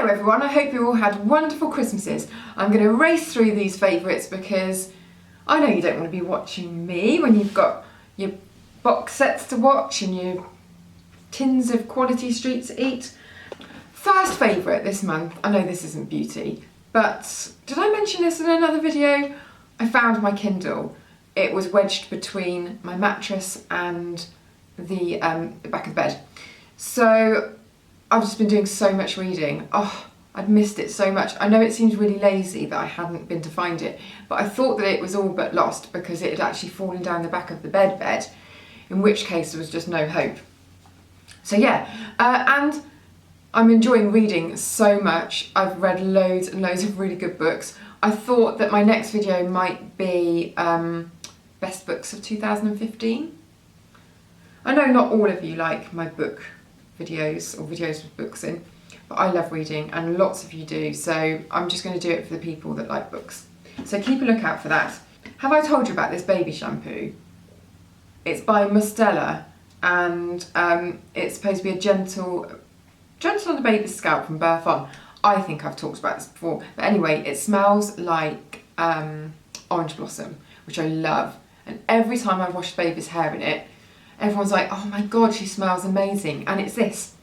Hello everyone, I hope you all had wonderful Christmases. I'm going to race through these favourites because I know you don't want to be watching me when you've got your box sets to watch and your tins of quality street to eat. First favourite this month, I know this isn't beauty, but did I mention this in another video? I found my Kindle. It was wedged between my mattress and the back of the bed. So I've just been doing so much reading. Oh, I'd missed it so much. I know it seems really lazy that I hadn't been to find it, but I thought that it was all but lost because it had actually fallen down the back of the bed, in which case there was just no hope. So yeah, and I'm enjoying reading so much. I've read loads and loads of really good books. I thought that my next video might be best books of 2015. I know not all of you like my book videos or videos with books in, but I love reading and lots of you do, so I'm just going to do it for the people that like books. So keep a lookout for that. Have I told you about this baby shampoo? It's by Mustela and it's supposed to be a gentle on the baby's scalp from birth on. I think I've talked about this before, but anyway, it smells like orange blossom, which I love, and every time I wash the baby's hair in it, everyone's like, oh my god, she smells amazing, and it's this.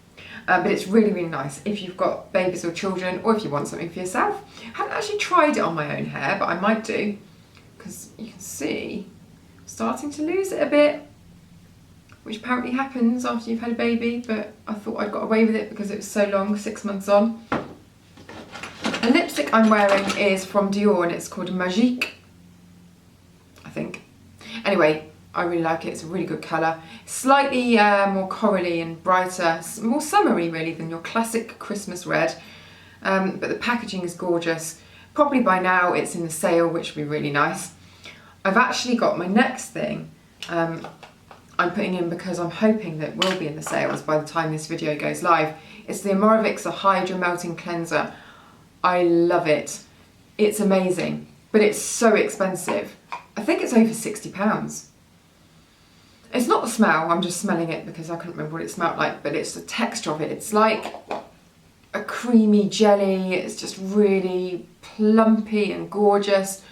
But it's really, really nice if you've got babies or children, or if you want something for yourself. I haven't actually tried it on my own hair, but I might do, because you can see I'm starting to lose it a bit, which apparently happens after you've had a baby, but I thought I'd got away with it because it was so long, 6 months on. The lipstick I'm wearing is from Dior and it's called Magique, I think. Anyway, I really like it, it's a really good colour. Slightly more corally and brighter, more summery really than your classic Christmas red. But the packaging is gorgeous. Probably by now it's in the sale, which would be really nice. I've actually got my next thing I'm putting in because I'm hoping that it will be in the sales by the time this video goes live. It's the Amorovixa Hydra Melting Cleanser. I love it. It's amazing, but it's so expensive. I think it's over £60. It's not the smell, I'm just smelling it because I couldn't remember what it smelled like, but it's the texture of it. It's like a creamy jelly, it's just really plumpy and gorgeous.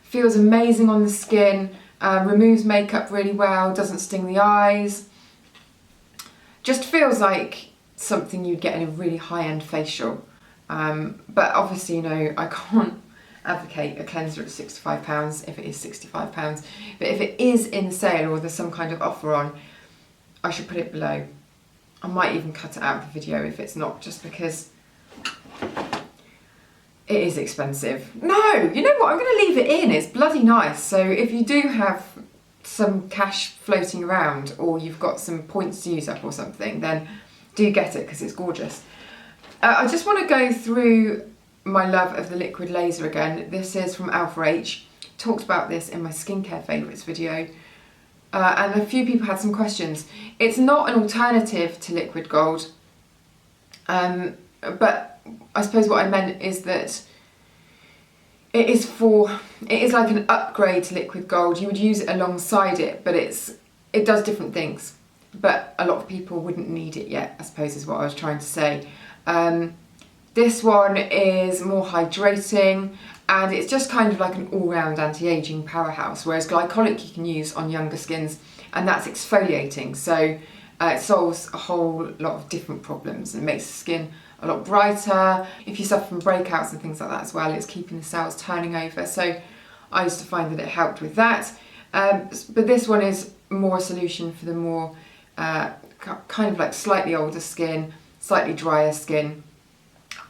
Feels amazing on the skin, removes makeup really well, doesn't sting the eyes. Just feels like something you'd get in a really high-end facial. But obviously, you know, I can't advocate a cleanser at £65 if it is £65, but if it is in sale or there's some kind of offer on, I should put it below. I might even cut it out of the video if it's not, just because it is expensive. No, you know what, I'm going to leave it in, it's bloody nice. So if you do have some cash floating around or you've got some points to use up or something, then do get it because it's gorgeous. I just want to go through my love of the liquid laser again. This is from Alpha H. Talked about this in my skincare favourites video. And a few people had some questions. It's not an alternative to liquid gold. But I suppose what I meant is that it is like an upgrade to liquid gold. You would use it alongside it, but it does different things. But a lot of people wouldn't need it yet, I suppose is what I was trying to say. This one is more hydrating and it's just kind of like an all-round anti-aging powerhouse, whereas glycolic you can use on younger skins and that's exfoliating, so it solves a whole lot of different problems and makes the skin a lot brighter. If you suffer from breakouts and things like that as well, it's keeping the cells turning over, so I used to find that it helped with that. But this one is more a solution for the more kind of like slightly older skin, slightly drier skin,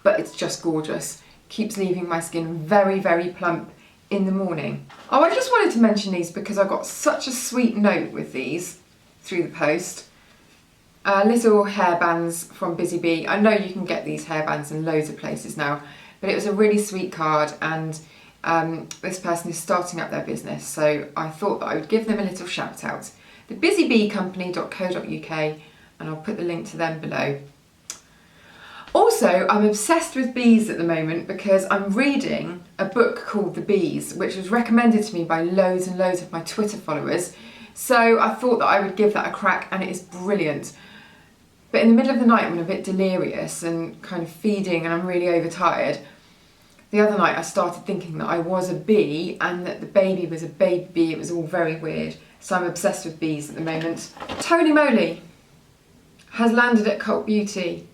but it's just gorgeous. Keeps leaving my skin very, very plump in the morning. Oh, I just wanted to mention these because I got such a sweet note with these through the post. Little hairbands from Busy Bee. I know you can get these hairbands in loads of places now, but it was a really sweet card and this person is starting up their business, so I thought that I would give them a little shout out. thebusybeecompany.co.uk, and I'll put the link to them below. Also, I'm obsessed with bees at the moment because I'm reading a book called The Bees, which was recommended to me by loads and loads of my Twitter followers. So I thought that I would give that a crack and it is brilliant. But in the middle of the night when I'm a bit delirious and kind of feeding and I'm really overtired, the other night I started thinking that I was a bee and that the baby was a baby bee. It was all very weird. So I'm obsessed with bees at the moment. Tony Moly has landed at Cult Beauty.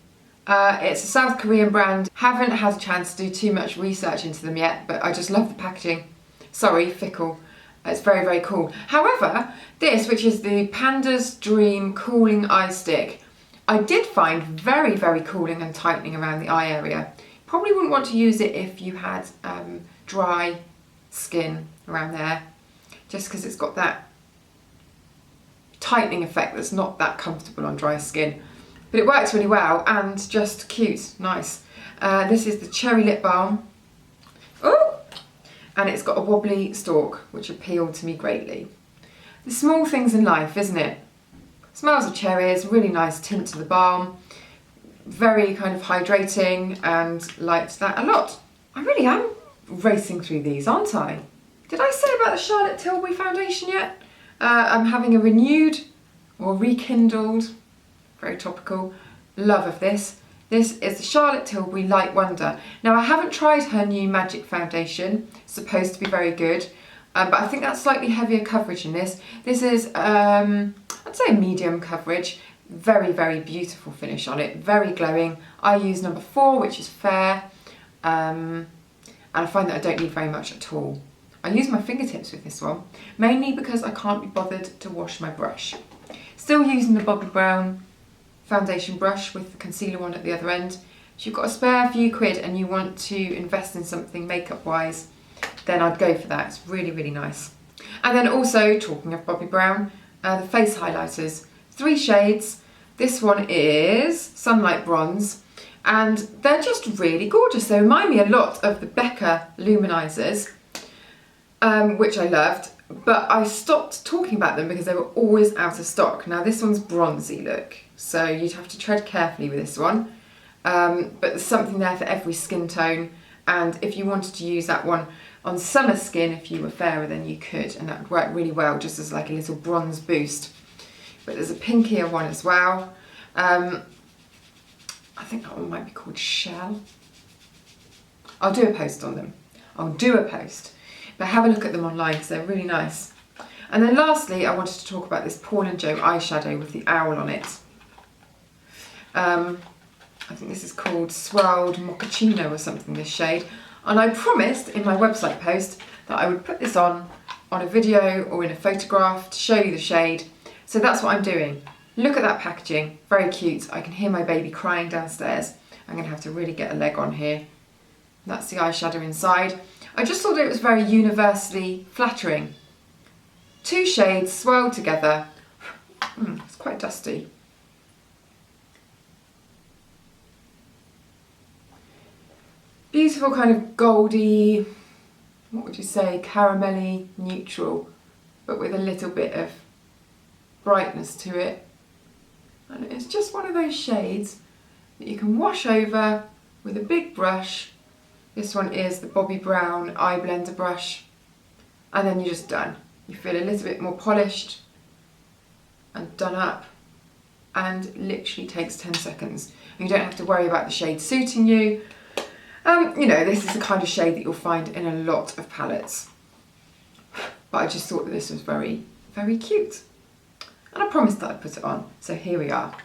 It's a South Korean brand. Haven't had a chance to do too much research into them yet, but I just love the packaging. Sorry, fickle. It's very, very cool. However, this, which is the Panda's Dream Cooling Eye Stick, I did find very, very cooling and tightening around the eye area. Probably wouldn't want to use it if you had dry skin around there, just because it's got that tightening effect that's not that comfortable on dry skin. But it works really well and just cute, nice. This is the Cherry Lip Balm. Oh! And it's got a wobbly stalk, which appealed to me greatly. The small things in life, isn't it? Smells of cherries, really nice tint to the balm. Very kind of hydrating and liked that a lot. I really am racing through these, aren't I? Did I say about the Charlotte Tilbury foundation yet? I'm having a renewed or rekindled, very topical, love of this. This is the Charlotte Tilbury Light Wonder. Now I haven't tried her new Magic Foundation, it's supposed to be very good, but I think that's slightly heavier coverage in this. This is, I'd say medium coverage, very, very beautiful finish on it, very glowing. I use number 4, which is fair, and I find that I don't need very much at all. I use my fingertips with this one, mainly because I can't be bothered to wash my brush. Still using the Bobbi Brown foundation brush with the concealer on at the other end. If you've got a spare few quid and you want to invest in something makeup wise, then I'd go for that. It's really, really nice. And then also, talking of Bobbi Brown, the face highlighters. 3 shades. This one is Sunlight Bronze, and they're just really gorgeous. They remind me a lot of the Becca luminizers, which I loved, but I stopped talking about them because they were always out of stock. Now this one's bronzy look, so you'd have to tread carefully with this one, but there's something there for every skin tone, and if you wanted to use that one on summer skin, if you were fairer, then you could, and that would work really well just as like a little bronze boost. But there's a pinkier one as well. I think that one might be called Shell. I'll do a post on them. I'll do a post. But have a look at them online because they're really nice. And then lastly, I wanted to talk about this Paul & Joe eyeshadow with the owl on it. I think this is called Swirled Mochaccino or something, this shade. And I promised in my website post that I would put this on a video or in a photograph to show you the shade. So that's what I'm doing. Look at that packaging, very cute. I can hear my baby crying downstairs. I'm gonna have to really get a leg on here. That's the eyeshadow inside. I just thought it was very universally flattering. 2 shades swirled together. It's quite dusty. Beautiful kind of goldy, what would you say, caramelly neutral, but with a little bit of brightness to it. And it's just one of those shades that you can wash over with a big brush. This one is the Bobbi Brown eye blender brush, and then you're just done. You feel a little bit more polished and done up, and literally takes 10 seconds. You don't have to worry about the shade suiting you. You know, this is the kind of shade that you'll find in a lot of palettes. But I just thought that this was very, very cute. And I promised that I'd put it on, so here we are.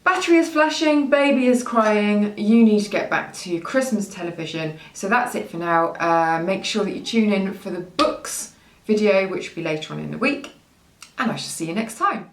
Battery is flashing, baby is crying, you need to get back to Christmas television. So that's it for now. Make sure that you tune in for the books video, which will be later on in the week. And I shall see you next time.